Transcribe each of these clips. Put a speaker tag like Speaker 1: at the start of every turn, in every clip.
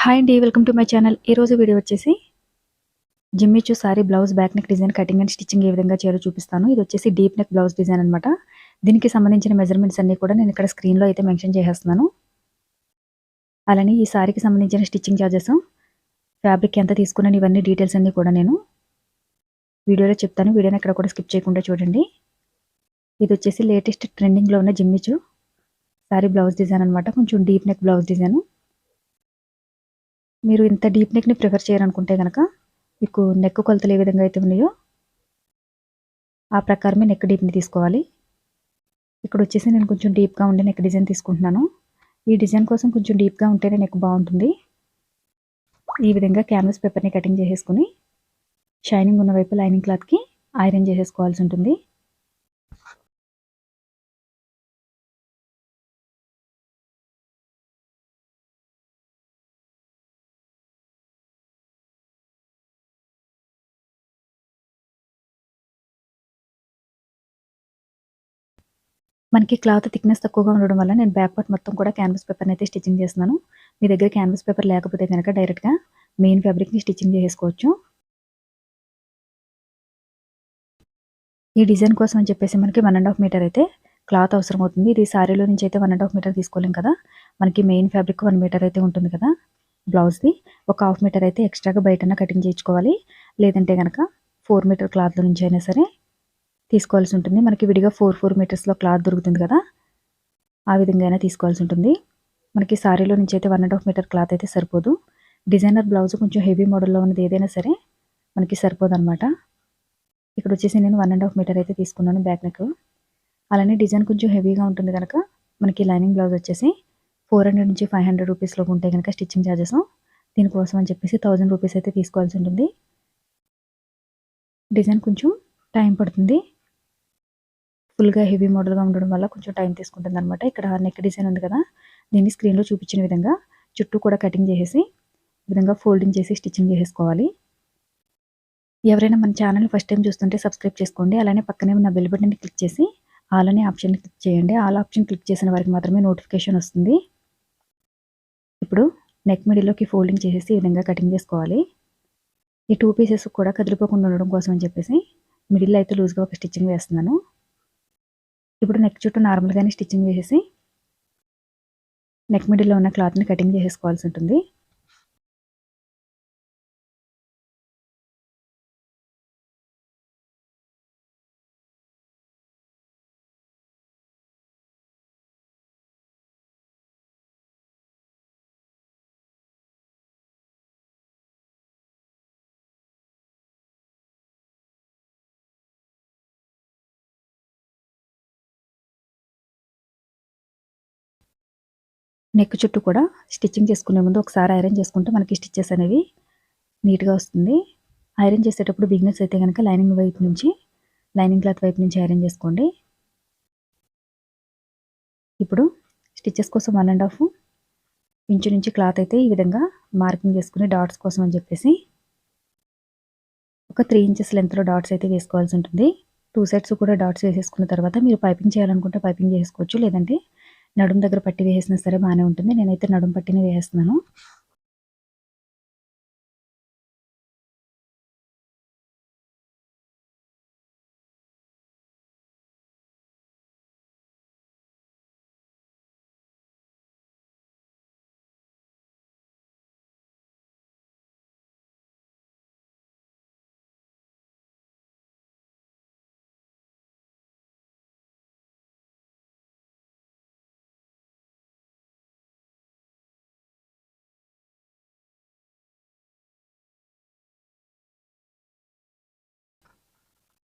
Speaker 1: Hi అండి, welcome to my channel. ఈరోజు video వచ్చేసి Jimmy Choo sari blouse back neck design cutting and stitching ఏ విధంగా చేయాలో చూపిస్తాను. ఇది వచ్చేసి డీప్ నెక్ బ్లౌజ్ డిజైన్ అనమాట. దీనికి సంబంధించిన మెజర్మెంట్స్ అన్ని కూడా నేను ఇక్కడ స్క్రీన్లో అయితే మెన్షన్ చేసేస్తున్నాను. అలానే ఈ సారీకి సంబంధించిన స్టిచ్చింగ్ ఛార్జెస్, ఫ్యాబ్రిక్ ఎంత తీసుకున్నాను, ఇవన్నీ డీటెయిల్స్ అన్ని కూడా నేను వీడియోలో చెప్తాను. వీడియోని ఎక్కడ కూడా స్కిప్ చేయకుండా చూడండి. ఇది వచ్చేసి లేటెస్ట్ ట్రెండింగ్లో ఉన్న జిమ్మిచూ సారీ బ్లౌజ్ డిజైన్ అనమాట. కొంచెం డీప్ నెక్ బ్లౌజ్ డిజైన్. మీరు ఇంత డీప్ నెక్ని ప్రిఫర్ చేయాలనుకుంటే కనుక మీకు నెక్ కొలతలు ఏ విధంగా అయితే ఉన్నాయో ఆ ప్రకారమే నెక్ డీప్ని తీసుకోవాలి. ఇక్కడ వచ్చేసి నేను కొంచెం డీప్గా ఉండే నెక్ డిజైన్ తీసుకుంటున్నాను. ఈ డిజైన్ కోసం కొంచెం డీప్గా ఉంటేనే నెక్ బాగుంటుంది. ఈ విధంగా క్యాన్వాస్ పేపర్ని కటింగ్ చేసేసుకుని షైనింగ్ ఉన్న వైపు లైనింగ్ క్లాత్కి ఐరన్ చేసేసుకోవాల్సి ఉంటుంది. మనకి క్లాత్ థిక్నెస్ తక్కువగా ఉండడం వల్ల నేను బ్యాక్ పార్ట్ మొత్తం కూడా క్యాన్వాస్ పేపర్ని అయితే స్టిచ్చింగ్ చేస్తున్నాను. మీ దగ్గర క్యాన్వాస్ పేపర్ లేకపోతే కనుక డైరెక్ట్గా మెయిన్ ఫ్యాబ్రిక్ని స్టిచ్చింగ్ చేసుకోవచ్చు. ఈ డిజైన్ కోసం అని చెప్పేసి మనకి 1.5 మీటర్ అయితే క్లాత్ అవసరం అవుతుంది. ఇది సారీలో నుంచి అయితే 1.5 మీటర్ తీసుకోలేం కదా. మనకి మెయిన్ ఫ్యాబ్రిక్ 1 మీటర్ అయితే ఉంటుంది కదా బ్లౌజ్ది. ఒక 1/2 మీటర్ అయితే ఎక్స్ట్రాగా బయటన కటింగ్ చేయించుకోవాలి. లేదంటే కనుక 4 మీటర్ క్లాత్లో నుంచి అయినా సరే తీసుకోవాల్సి ఉంటుంది. మనకి విడిగా 4 మీటర్స్లో క్లాత్ దొరుకుతుంది కదా, ఆ విధంగా అయినా తీసుకోవాల్సి ఉంటుంది. మనకి సారీలో నుంచి అయితే 1.5 మీటర్ క్లాత్ అయితే సరిపోదు. డిజైనర్ బ్లౌజ్ కొంచెం హెవీ మోడల్లో ఉన్నది ఏదైనా సరే మనకి సరిపోదు అనమాట. ఇక్కడ వచ్చేసి నేను 1.5 మీటర్ అయితే తీసుకున్నాను బ్యాక్ నెక్. అలానే డిజైన్ కొంచెం హెవీగా ఉంటుంది కనుక మనకి లైనింగ్ బ్లౌజ్ వచ్చేసి 400 నుంచి 500 రూపీస్లోపు ఉంటాయి కనుక స్టిచ్చింగ్ ఛార్జెస్. దీనికోసం అని చెప్పేసి 1000 రూపీస్ అయితే తీసుకోవాల్సి ఉంటుంది. డిజైన్ కొంచెం టైం పడుతుంది. ఫుల్గా హెవీ మోడల్గా ఉండడం వల్ల కొంచెం టైం తీసుకుంటుంది అనమాట. ఇక్కడ నెక్ డిజైన్ ఉంది కదా, దీన్ని స్క్రీన్లో చూపించిన విధంగా చుట్టూ కూడా కటింగ్ చేసేసి ఈ విధంగా ఫోల్డింగ్ చేసి స్టిచ్చింగ్ చేసేసుకోవాలి. ఎవరైనా మన ఛానల్ ఫస్ట్ టైం చూస్తుంటే సబ్స్క్రైబ్ చేసుకోండి. అలానే పక్కనే ఉన్న బెల్ బటన్ని క్లిక్ చేసి ఆల్ అనే ఆప్షన్ని క్లిక్ చేయండి. ఆల్ ఆప్షన్ క్లిక్ చేసిన వారికి మాత్రమే నోటిఫికేషన్ వస్తుంది. ఇప్పుడు నెక్ మిడిల్లోకి ఫోల్డింగ్ చేసేసి ఈ విధంగా కటింగ్ చేసుకోవాలి. ఈ 2 పీసెస్ కూడా కదిలిపోకుండా ఉండడం కోసం అని చెప్పేసి మిడిల్లో అయితే లూజ్గా ఒక స్టిచ్చింగ్ వేస్తున్నాను. ఇప్పుడు నెక్ చుట్టూ నార్మల్గానే స్టిచ్చింగ్ వేసేసి నెక్ మిడిల్లో ఉన్న క్లాత్ని కటింగ్ చేసేసుకోవాల్సి ఉంటుంది. నెక్ చుట్టూ కూడా స్టిచ్చింగ్ చేసుకునే ముందు ఒకసారి ఐరన్ చేసుకుంటే మనకి స్టిచ్చెస్ అనేవి నీట్గా వస్తుంది. ఐరన్ చేసేటప్పుడు బిగినర్స్ అయితే కనుక లైనింగ్ క్లాత్ వైపు నుంచి ఐరన్ చేసుకోండి. ఇప్పుడు స్టిచ్చెస్ కోసం 1.5 ఇంచు నుంచి క్లాత్ అయితే ఈ విధంగా మార్కింగ్ చేసుకుని డాట్స్ కోసం అని చెప్పేసి ఒక 3 ఇంచెస్ లెంత్లో డాట్స్ అయితే వేసుకోవాల్సి ఉంటుంది. 2 సైడ్స్ కూడా డాట్స్ వేసేసుకున్న తర్వాత మీరు పైపింగ్ చేయాలనుకుంటే పైపింగ్ చేసుకోవచ్చు, లేదంటే నడుము దగ్గర పట్టి వేసేసినా సరే బాగానే ఉంటుంది. నేనైతే నడుము పట్టిని వేసేస్తున్నాను.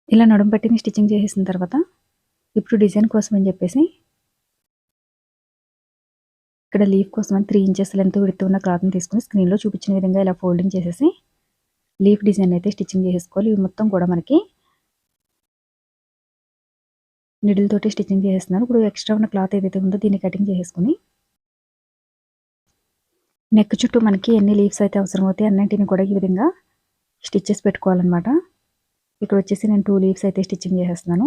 Speaker 1: ఇలా నడుము పట్టిని స్టిచ్చింగ్ చేసేసిన తర్వాత ఇప్పుడు డిజైన్ కోసం అని చెప్పేసి ఇక్కడ లీఫ్ కోసం అని 3 ఇంచెస్ లెంత్ విడుతూ ఉన్న క్లాత్ని తీసుకుని స్క్రీన్లో చూపించిన విధంగా ఇలా ఫోల్డింగ్ చేసేసి లీఫ్ డిజైన్ అయితే స్టిచ్చింగ్ చేసేసుకోవాలి. ఇవి మొత్తం కూడా మనకి నిడిల్ తోటి స్టిచ్చింగ్ చేసేస్తున్నాను. ఇప్పుడు ఎక్స్ట్రా ఉన్న క్లాత్ ఏదైతే ఉందో దీన్ని కటింగ్ చేసేసుకుని నెక్ చుట్టూ మనకి ఎన్ని లీవ్స్ అయితే అవసరం అవుతాయి అన్నింటిని కూడా ఈ విధంగా స్టిచ్చెస్ పెట్టుకోవాలన్నమాట. ఇక్కడ వచ్చేసి నేను 2 లీవ్స్ అయితే స్టిచ్చింగ్ చేసేస్తున్నాను.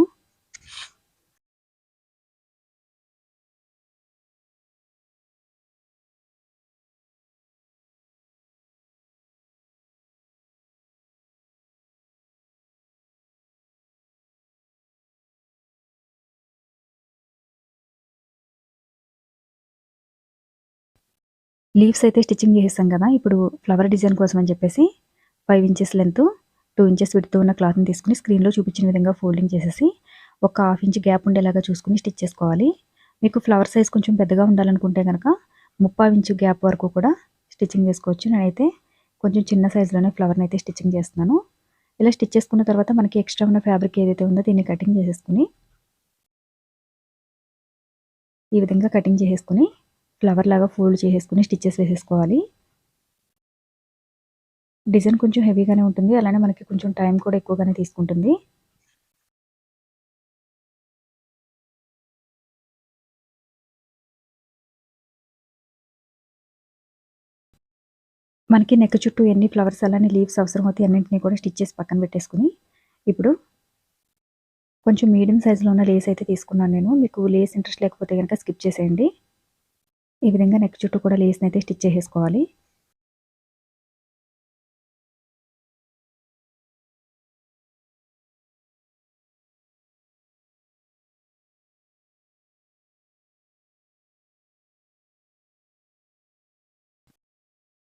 Speaker 1: లీవ్స్ అయితే స్టిచ్చింగ్ చేసేసాం కదా. ఇప్పుడు ఫ్లవర్ డిజైన్ కోసం అని చెప్పేసి 5 ఇంచెస్ లెంత్ 2 ఇంచెస్ విడ్త్ ఉన్న క్లాత్ని తీసుకుని స్క్రీన్లో చూపించిన విధంగా ఫోల్డింగ్ చేసేసి ఒక హాఫ్ ఇంచ్ గ్యాప్ ఉండేలాగా చూసుకుని స్టిచ్ చేసుకోవాలి. మీకు ఫ్లవర్ సైజ్ కొంచెం పెద్దగా ఉండాలనుకుంటే కనుక 3/4 ఇంచు గ్యాప్ వరకు కూడా స్టిచ్చింగ్ చేసుకోవచ్చు. నేనైతే కొంచెం చిన్న సైజులోనే ఫ్లవర్ని అయితే స్టిచ్చింగ్ చేస్తున్నాను. ఇలా స్టిచ్ చేసుకున్న తర్వాత మనకి ఎక్స్ట్రా ఉన్న ఫ్యాబ్రిక్ ఏదైతే ఉందో దీన్ని కటింగ్ చేసేసుకుని ఈ విధంగా కటింగ్ చేసేసుకుని ఫ్లవర్ లాగా ఫోల్డ్ చేసేసుకుని స్టిచ్చెస్ వేసేసుకోవాలి. డిజైన్ కొంచెం హెవీగానే ఉంటుంది, అలానే మనకి కొంచెం టైం కూడా ఎక్కువగానే తీసుకుంటుంది. మనకి నెక్ చుట్టూ ఎన్ని ఫ్లవర్స్ అలానే లీవ్స్ అవసరం అవుతాయి అన్నింటినీ కూడా స్టిచ్ చేసి పక్కన పెట్టేసుకుని ఇప్పుడు కొంచెం మీడియం సైజులో ఉన్న లేస్ అయితే తీసుకున్నాను నేను. మీకు లేస్ ఇంట్రెస్ట్ లేకపోతే కనుక స్కిప్ చేసేయండి. ఈ విధంగా నెక్ చుట్టూ కూడా లేస్ని అయితే స్టిచ్ చేసేసుకోవాలి.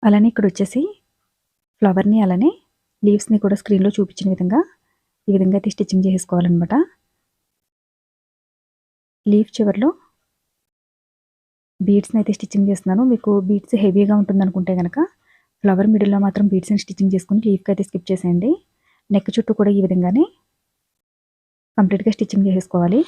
Speaker 1: అలానే ఇక్కడ వచ్చేసి ఫ్లవర్ని అలానే లీవ్స్ని కూడా స్క్రీన్లో చూపించిన విధంగా ఈ విధంగా అయితే స్టిచ్చింగ్ చేసుకోవాలన్నమాట. లీఫ్ చివర్లో బీడ్స్ని అయితే స్టిచ్చింగ్ చేస్తున్నాను. మీకు బీడ్స్ హెవీగా ఉంటుంది అనుకుంటే కనుక ఫ్లవర్ మిడిల్లో మాత్రం బీడ్స్ని స్టిచ్చింగ్ చేసుకుని లీఫ్కి అయితే స్కిప్ చేసేయండి. నెక్ చుట్టూ కూడా ఈ విధంగానే కంప్లీట్గా స్టిచ్చింగ్ చేసేసుకోవాలి.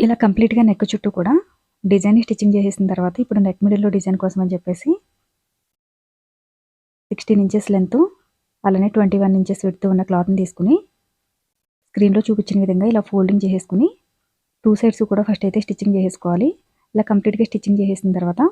Speaker 1: ఇలా కంప్లీట్గా నెక్ చుట్టూ కూడా డిజైన్ స్టిచ్చింగ్ చేసేసిన తర్వాత ఇప్పుడు నెక్ మిడిల్లో డిజైన్ కోసం అని చెప్పేసి 16 ఇంచెస్ లెంత్ అలానే 21 ఇంచెస్ విడ్త్ ఉన్న క్లాత్ని తీసుకుని స్క్రీన్లో చూపించిన విధంగా ఇలా ఫోల్డింగ్ చేసేసుకుని 2 సైడ్స్ కూడా ఫస్ట్ అయితే స్టిచ్చింగ్ చేసేసుకోవాలి. ఇలా కంప్లీట్గా స్టిచ్చింగ్ చేసేసిన తర్వాత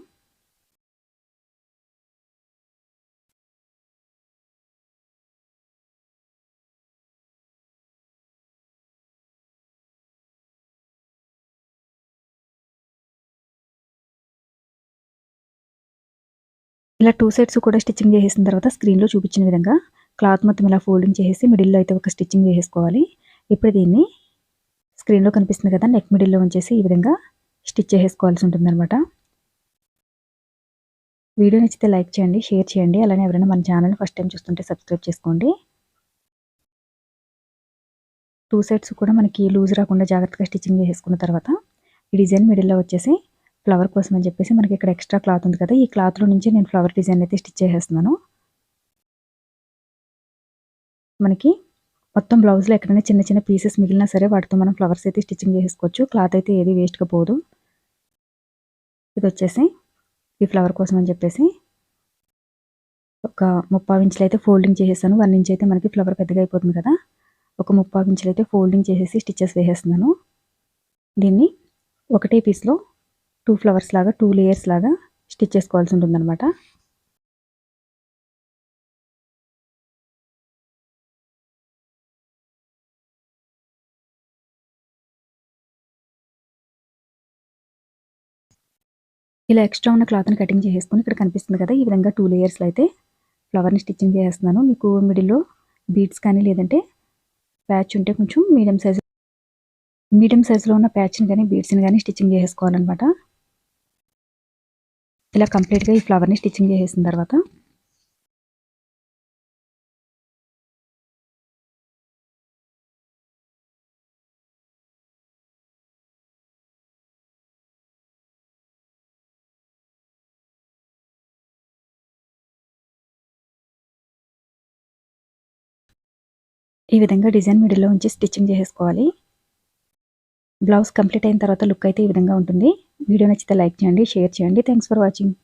Speaker 1: ఇలా 2 సైడ్స్ కూడా స్టిచ్చింగ్ చేసేసిన తర్వాత స్క్రీన్లో చూపించిన విధంగా క్లాత్ మొత్తం ఇలా ఫోల్డింగ్ చేసేసి మిడిల్లో అయితే ఒక స్టిచ్చింగ్ చేసేసుకోవాలి. ఇప్పుడు దీన్ని స్క్రీన్లో కనిపిస్తుంది కదా, నెక్ మిడిల్లో ఉంచేసి ఈ విధంగా స్టిచ్ చేసేసుకోవాల్సి ఉంటుందన్నమాట. వీడియో నచ్చితే లైక్ చేయండి, షేర్ చేయండి. అలానే ఎవరైనా మన ఛానల్ ఫస్ట్ టైం చూస్తుంటే సబ్స్క్రైబ్ చేసుకోండి. 2 సైడ్స్ కూడా మనకి లూజ్ రాకుండా జాగ్రత్తగా స్టిచ్చింగ్ చేసేసుకున్న తర్వాత ఈ డిజైన్ మిడిల్లో వచ్చేసి ఫ్లవర్ కోసం అని చెప్పేసి మనకి ఇక్కడ ఎక్స్ట్రా క్లాత్ ఉంది కదా, ఈ క్లాత్లో నుంచి నేను ఫ్లవర్ డిజైన్ అయితే స్టిచ్ చేసేస్తున్నాను. మనకి మొత్తం బ్లౌజ్లో ఎక్కడైనా చిన్న చిన్న పీసెస్ మిగిలినా సరే వాటితో మనం ఫ్లవర్స్ అయితే స్టిచ్చింగ్ చేసేసుకోవచ్చు. క్లాత్ అయితే ఏది వేస్ట్గా పోదు. ఇది వచ్చేసి ఈ ఫ్లవర్ కోసం అని చెప్పేసి ఒక 3/4 ఇంచులు అయితే ఫోల్డింగ్ చేసేసాను. 1 ఇంచ్ అయితే మనకి ఫ్లవర్ పెద్దగా అయిపోతుంది కదా, ఒక 3/4 ఇంచులు అయితే ఫోల్డింగ్ చేసేసి స్టిచ్చెస్ వేసేస్తున్నాను. దీన్ని ఒకటే పీస్లో 2 ఫ్లవర్స్ లాగా 2 లేయర్స్ లాగా స్టిచ్ చేసుకోవాల్సి ఉంటుందన్నమాట. ఇలా ఎక్స్ట్రా ఉన్న క్లాత్ని కటింగ్ చేసేసుకొని ఇక్కడ కనిపిస్తుంది కదా, ఈ విధంగా 2 లేయర్స్లో అయితే ఫ్లవర్ని స్టిచ్చింగ్ చేసేస్తున్నాను. మీకు మిడిల్లో బీడ్స్ కానీ లేదంటే ప్యాచ్ ఉంటే కొంచెం మీడియం సైజులో ఉన్న ప్యాచ్ని కానీ బీడ్స్ని కానీ స్టిచ్చింగ్ చేసేసుకోవాలన్నమాట. ఇలా కంప్లీట్గా ఈ ఫ్లవర్ని స్టిచ్చింగ్ చేసేసిన తర్వాత ఈ విధంగా డిజైన్ మిడిల్లో ఉంచి స్టిచ్చింగ్ చేసేసుకోవాలి. బ్లౌజ్ కంప్లీట్ అయిన తర్వాత లుక్ అయితే ఈ విధంగా ఉంటుంది. వీడియో నచ్చితే లైక్ చేయండి, షేర్ చేయండి. Thanks for watching.